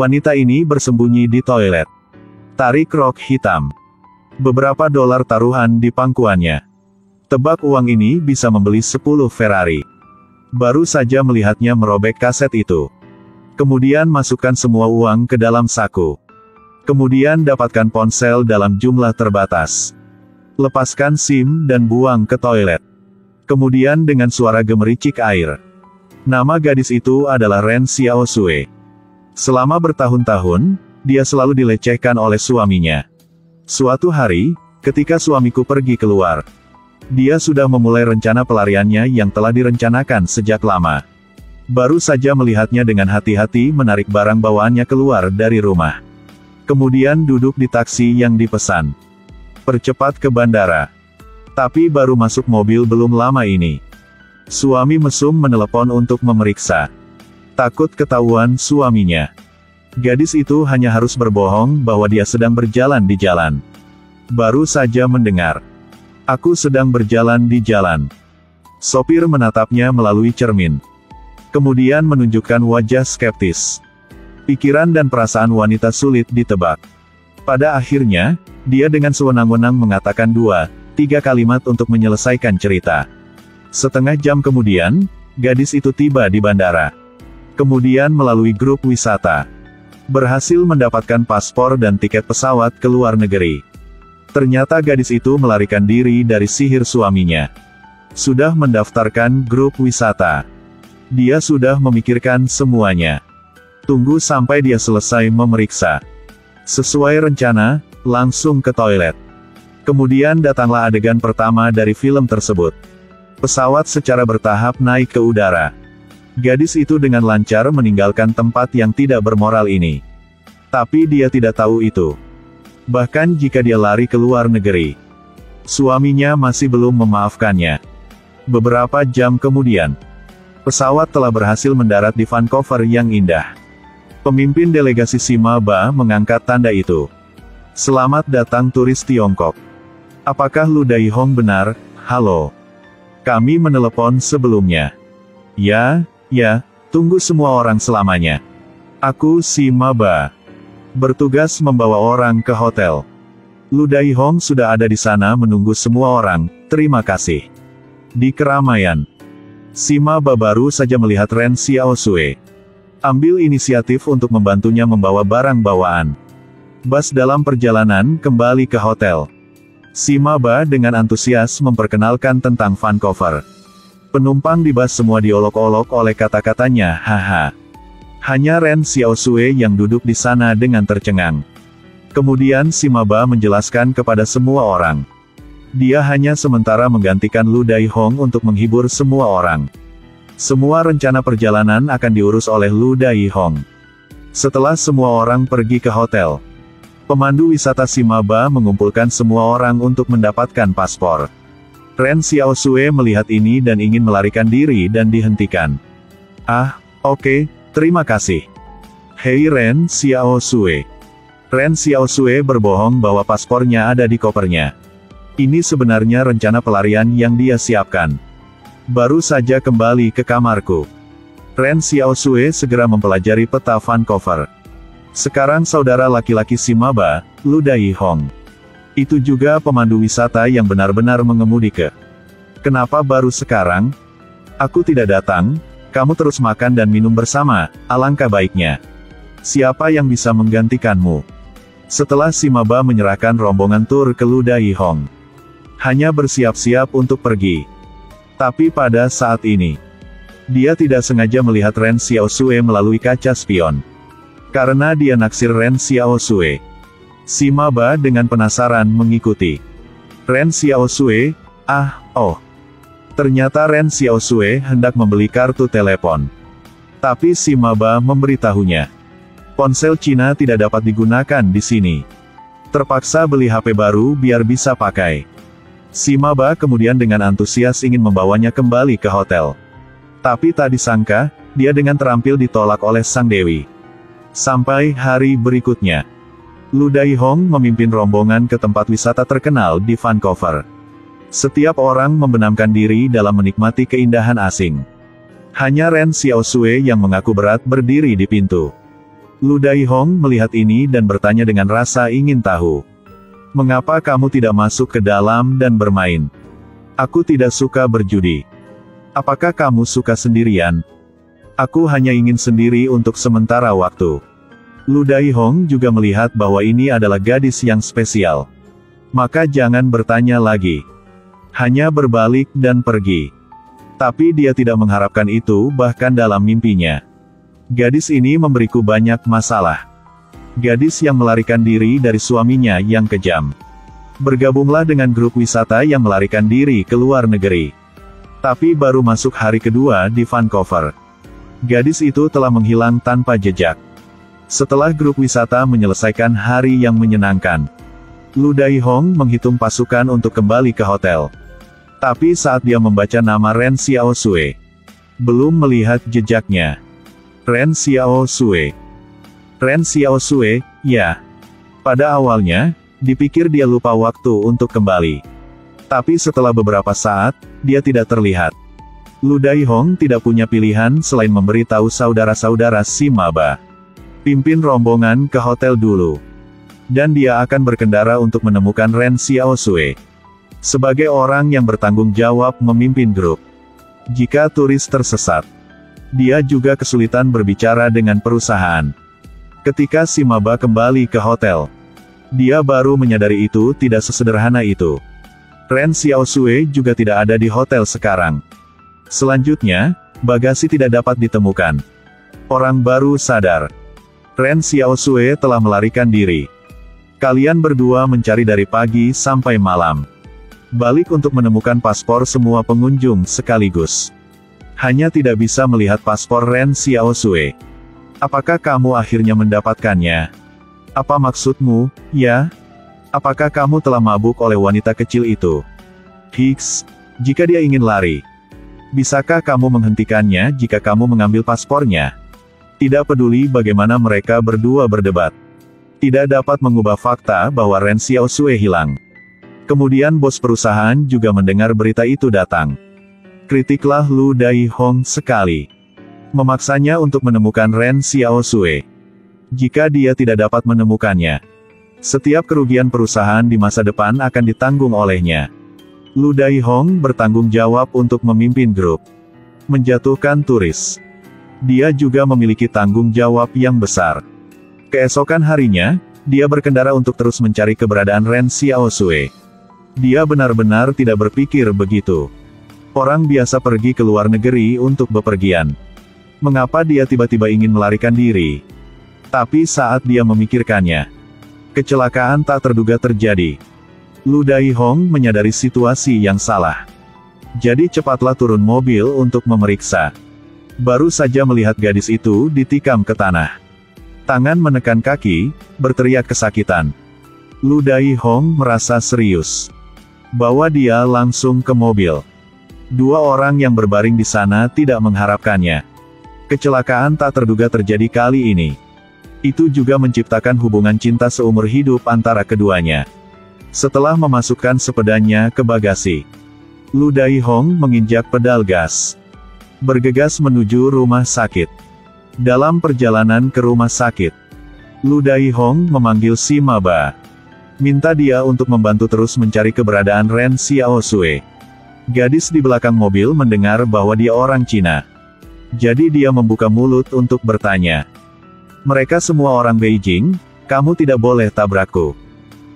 Wanita ini bersembunyi di toilet. Tarik rok hitam. Beberapa dolar taruhan di pangkuannya. Tebak uang ini bisa membeli 10 Ferrari. Baru saja melihatnya merobek kaset itu. Kemudian masukkan semua uang ke dalam saku. Kemudian dapatkan ponsel dalam jumlah terbatas. Lepaskan SIM dan buang ke toilet. Kemudian dengan suara gemericik air. Nama gadis itu adalah Ren Xiaosui. Selama bertahun-tahun, dia selalu dilecehkan oleh suaminya. Suatu hari, ketika suamiku pergi keluar, dia sudah memulai rencana pelariannya yang telah direncanakan sejak lama. Baru saja melihatnya dengan hati-hati menarik barang bawaannya keluar dari rumah. Kemudian duduk di taksi yang dipesan. Percepat ke bandara. Tapi baru masuk mobil belum lama ini. Suami mesum menelepon untuk memeriksa. Takut ketahuan suaminya. Gadis itu hanya harus berbohong bahwa dia sedang berjalan di jalan. Baru saja mendengar. Aku sedang berjalan di jalan. Sopir menatapnya melalui cermin. Kemudian menunjukkan wajah skeptis. Pikiran dan perasaan wanita sulit ditebak. Pada akhirnya, dia dengan sewenang-wenang mengatakan 2-3 kalimat untuk menyelesaikan cerita. Setengah jam kemudian, gadis itu tiba di bandara. Kemudian melalui grup wisata. Berhasil mendapatkan paspor dan tiket pesawat ke luar negeri. Ternyata gadis itu melarikan diri dari sihir suaminya. Sudah mendaftarkan grup wisata. Dia sudah memikirkan semuanya. Tunggu sampai dia selesai memeriksa. Sesuai rencana, langsung ke toilet. Kemudian datanglah adegan pertama dari film tersebut. Pesawat secara bertahap naik ke udara. Gadis itu dengan lancar meninggalkan tempat yang tidak bermoral ini. Tapi dia tidak tahu itu. Bahkan jika dia lari ke luar negeri, suaminya masih belum memaafkannya. Beberapa jam kemudian, pesawat telah berhasil mendarat di Vancouver yang indah. Pemimpin delegasi Simaba mengangkat tanda itu. Selamat datang turis Tiongkok. Apakah Lu Daihong benar? Halo. Kami menelepon sebelumnya. Ya, tunggu semua orang selamanya. Aku Simaba. Bertugas membawa orang ke hotel. Lu Daihong sudah ada di sana menunggu semua orang, terima kasih. Di keramaian. Simaba baru saja melihat Ren Xiaosui. Ambil inisiatif untuk membantunya membawa barang bawaan. Bas dalam perjalanan kembali ke hotel. Simaba dengan antusias memperkenalkan tentang Vancouver. Penumpang di bas semua diolok-olok oleh kata-katanya, haha. Hanya Ren Xiaosui yang duduk di sana dengan tercengang. Kemudian Simaba menjelaskan kepada semua orang. Dia hanya sementara menggantikan Lu Daihong untuk menghibur semua orang. Semua rencana perjalanan akan diurus oleh Lu Daihong. Setelah semua orang pergi ke hotel, pemandu wisata Simaba mengumpulkan semua orang untuk mendapatkan paspor. Ren Xiaosui melihat ini dan ingin melarikan diri dan dihentikan. Oke, terima kasih. Hei Ren Xiaosui. Ren Xiaosui berbohong bahwa paspornya ada di kopernya. Ini sebenarnya rencana pelarian yang dia siapkan. Baru saja kembali ke kamarku. Ren Xiaosui segera mempelajari peta Vancouver. Sekarang saudara laki-laki Simaba, Lu Daihong. Itu juga pemandu wisata yang benar-benar mengemudi ke. Kenapa baru sekarang? Aku tidak datang, kamu terus makan dan minum bersama, alangkah baiknya. Siapa yang bisa menggantikanmu? Setelah Simaba menyerahkan rombongan tur ke Lu Daihong, hanya bersiap-siap untuk pergi. Tapi pada saat ini, dia tidak sengaja melihat Ren Xiaosui melalui kaca spion. Karena dia naksir Ren Xiaosui, Simaba dengan penasaran mengikuti. Ren Xiaosui, ternyata Ren Xiaosui hendak membeli kartu telepon. Tapi Simaba memberitahunya. Ponsel Cina tidak dapat digunakan di sini. Terpaksa beli HP baru biar bisa pakai. Simaba kemudian dengan antusias ingin membawanya kembali ke hotel. Tapi tak disangka, dia dengan terampil ditolak oleh sang dewi. Sampai hari berikutnya, Lu Daihong memimpin rombongan ke tempat wisata terkenal di Vancouver. Setiap orang membenamkan diri dalam menikmati keindahan asing. Hanya Ren Xiaosui yang mengaku berat berdiri di pintu. Lu Daihong melihat ini dan bertanya dengan rasa ingin tahu. Mengapa kamu tidak masuk ke dalam dan bermain? Aku tidak suka berjudi. Apakah kamu suka sendirian? Aku hanya ingin sendiri untuk sementara waktu. Lu Daihong juga melihat bahwa ini adalah gadis yang spesial. Maka jangan bertanya lagi. Hanya berbalik dan pergi. Tapi dia tidak mengharapkan itu bahkan dalam mimpinya. Gadis ini memberiku banyak masalah. Gadis yang melarikan diri dari suaminya yang kejam. Bergabunglah dengan grup wisata yang melarikan diri ke luar negeri. Tapi baru masuk hari kedua di Vancouver. Gadis itu telah menghilang tanpa jejak. Setelah grup wisata menyelesaikan hari yang menyenangkan, Lu Daihong menghitung pasukan untuk kembali ke hotel. Tapi saat dia membaca nama Ren Xiaosui, belum melihat jejaknya. Ren Xiaosui. Ren Xiaosui, ya. Pada awalnya, dipikir dia lupa waktu untuk kembali. Tapi setelah beberapa saat, dia tidak terlihat. Lu Daihong tidak punya pilihan selain memberitahu saudara-saudara si maba. Pimpin rombongan ke hotel dulu. Dan dia akan berkendara untuk menemukan Ren Xiaosui. Sebagai orang yang bertanggung jawab memimpin grup. Jika turis tersesat, dia juga kesulitan berbicara dengan perusahaan. Ketika si maba kembali ke hotel, dia baru menyadari itu tidak sesederhana itu. Ren Xiaosui juga tidak ada di hotel sekarang. Selanjutnya, bagasi tidak dapat ditemukan. Orang baru sadar. Ren Xiaosui telah melarikan diri. Kalian berdua mencari dari pagi sampai malam. Balik untuk menemukan paspor semua pengunjung sekaligus. Hanya tidak bisa melihat paspor Ren Xiaosui. Apakah kamu akhirnya mendapatkannya? Apa maksudmu, ya? Apakah kamu telah mabuk oleh wanita kecil itu? Higgs, jika dia ingin lari, bisakah kamu menghentikannya jika kamu mengambil paspornya? Tidak peduli bagaimana mereka berdua berdebat. Tidak dapat mengubah fakta bahwa Ren Xiaosui hilang. Kemudian bos perusahaan juga mendengar berita itu datang. Kritiklah Lu Daihong sekali. Memaksanya untuk menemukan Ren Xiaosui. Jika dia tidak dapat menemukannya, setiap kerugian perusahaan di masa depan akan ditanggung olehnya. Lu Daihong bertanggung jawab untuk memimpin grup. Menjatuhkan turis. Dia juga memiliki tanggung jawab yang besar. Keesokan harinya, dia berkendara untuk terus mencari keberadaan Ren Xiaosui. Dia benar-benar tidak berpikir begitu. Orang biasa pergi ke luar negeri untuk bepergian. Mengapa dia tiba-tiba ingin melarikan diri? Tapi saat dia memikirkannya, kecelakaan tak terduga terjadi. Lu Daihong menyadari situasi yang salah. Jadi cepatlah turun mobil untuk memeriksa. Baru saja melihat gadis itu ditikam ke tanah. Tangan menekan kaki, berteriak kesakitan. Lu Daihong merasa serius. Bawa dia langsung ke mobil. Dua orang yang berbaring di sana tidak mengharapkannya. Kecelakaan tak terduga terjadi kali ini. Itu juga menciptakan hubungan cinta seumur hidup antara keduanya. Setelah memasukkan sepedanya ke bagasi, Lu Daihong menginjak pedal gas. Bergegas menuju rumah sakit. Dalam perjalanan ke rumah sakit, Lu Daihong memanggil si maba. Minta dia untuk membantu terus mencari keberadaan Ren Xiaosui. Gadis di belakang mobil mendengar bahwa dia orang Cina. Jadi dia membuka mulut untuk bertanya. Mereka semua orang Beijing, kamu tidak boleh tabrakku.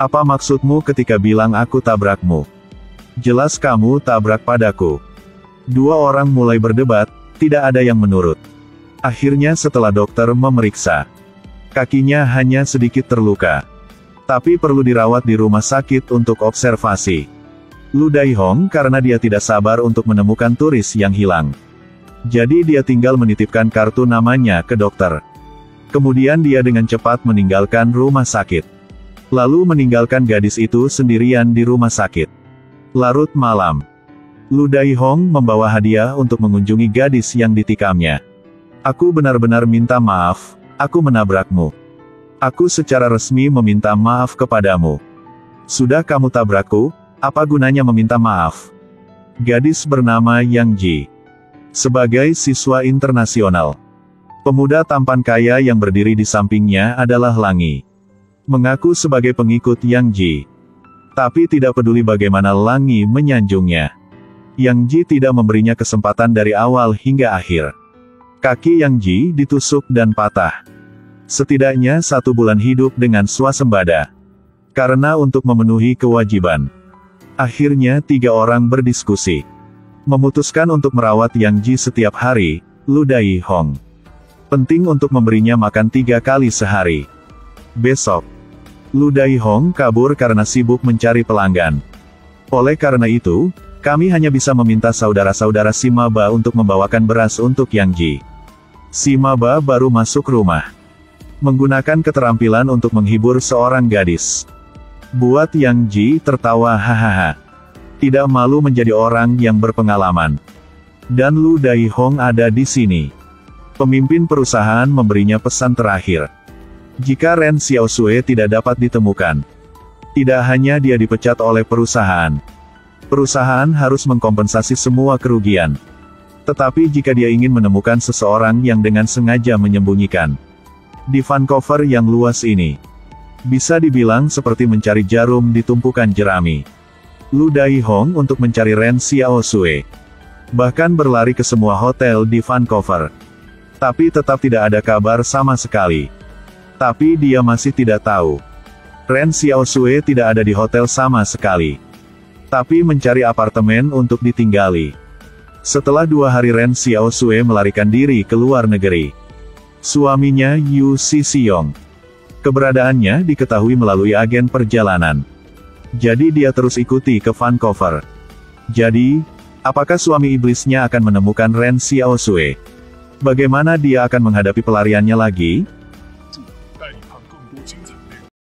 Apa maksudmu ketika bilang aku tabrakmu? Jelas kamu tabrak padaku. Dua orang mulai berdebat, tidak ada yang menurut. Akhirnya setelah dokter memeriksa, kakinya hanya sedikit terluka. Tapi perlu dirawat di rumah sakit untuk observasi. Lu Daihong karena dia tidak sabar untuk menemukan turis yang hilang. Jadi dia tinggal menitipkan kartu namanya ke dokter. Kemudian dia dengan cepat meninggalkan rumah sakit. Lalu meninggalkan gadis itu sendirian di rumah sakit. Larut malam. Lu Daihong membawa hadiah untuk mengunjungi gadis yang ditikamnya. Aku benar-benar minta maaf, aku menabrakmu. Aku secara resmi meminta maaf kepadamu. Sudah kamu tabrakku, apa gunanya meminta maaf? Gadis bernama Yang Ji. Sebagai siswa internasional, Pemuda tampan kaya yang berdiri di sampingnya adalah Langi. Mengaku sebagai pengikut Yang Ji. Tapi tidak peduli bagaimana Langi menyanjungnya. Yang Ji tidak memberinya kesempatan dari awal hingga akhir. Kaki Yang Ji ditusuk dan patah. Setidaknya 1 bulan hidup dengan swasembada. Karena untuk memenuhi kewajiban. Akhirnya 3 orang berdiskusi. Memutuskan untuk merawat Yang Ji setiap hari, Lu Dai Hong. Penting untuk memberinya makan 3 kali sehari. Besok, Lu Dai Hong kabur karena sibuk mencari pelanggan. Oleh karena itu, kami hanya bisa meminta saudara-saudara si maba untuk membawakan beras untuk Yang Ji. Si maba baru masuk rumah. Menggunakan keterampilan untuk menghibur seorang gadis. Buat Yang Ji tertawa hahaha. Tidak malu menjadi orang yang berpengalaman. Dan Lu Dai Hong ada di sini. Pemimpin perusahaan memberinya pesan terakhir. Jika Ren Xiaosui tidak dapat ditemukan, tidak hanya dia dipecat oleh perusahaan. Perusahaan harus mengkompensasi semua kerugian. Tetapi jika dia ingin menemukan seseorang yang dengan sengaja menyembunyikan di Vancouver yang luas ini, bisa dibilang seperti mencari jarum di tumpukan jerami. Lu Dai Hong untuk mencari Ren Xiaosui. Bahkan berlari ke semua hotel di Vancouver. Tapi tetap tidak ada kabar sama sekali. Tapi dia masih tidak tahu. Ren Xiaosui tidak ada di hotel sama sekali. Tapi mencari apartemen untuk ditinggali. Setelah 2 hari Ren Xiaosui melarikan diri ke luar negeri. Suaminya Yu Xixiyong. Keberadaannya diketahui melalui agen perjalanan. Jadi dia terus ikuti ke Vancouver. Jadi, apakah suami iblisnya akan menemukan Ren Xiaosui? Bagaimana dia akan menghadapi pelariannya lagi?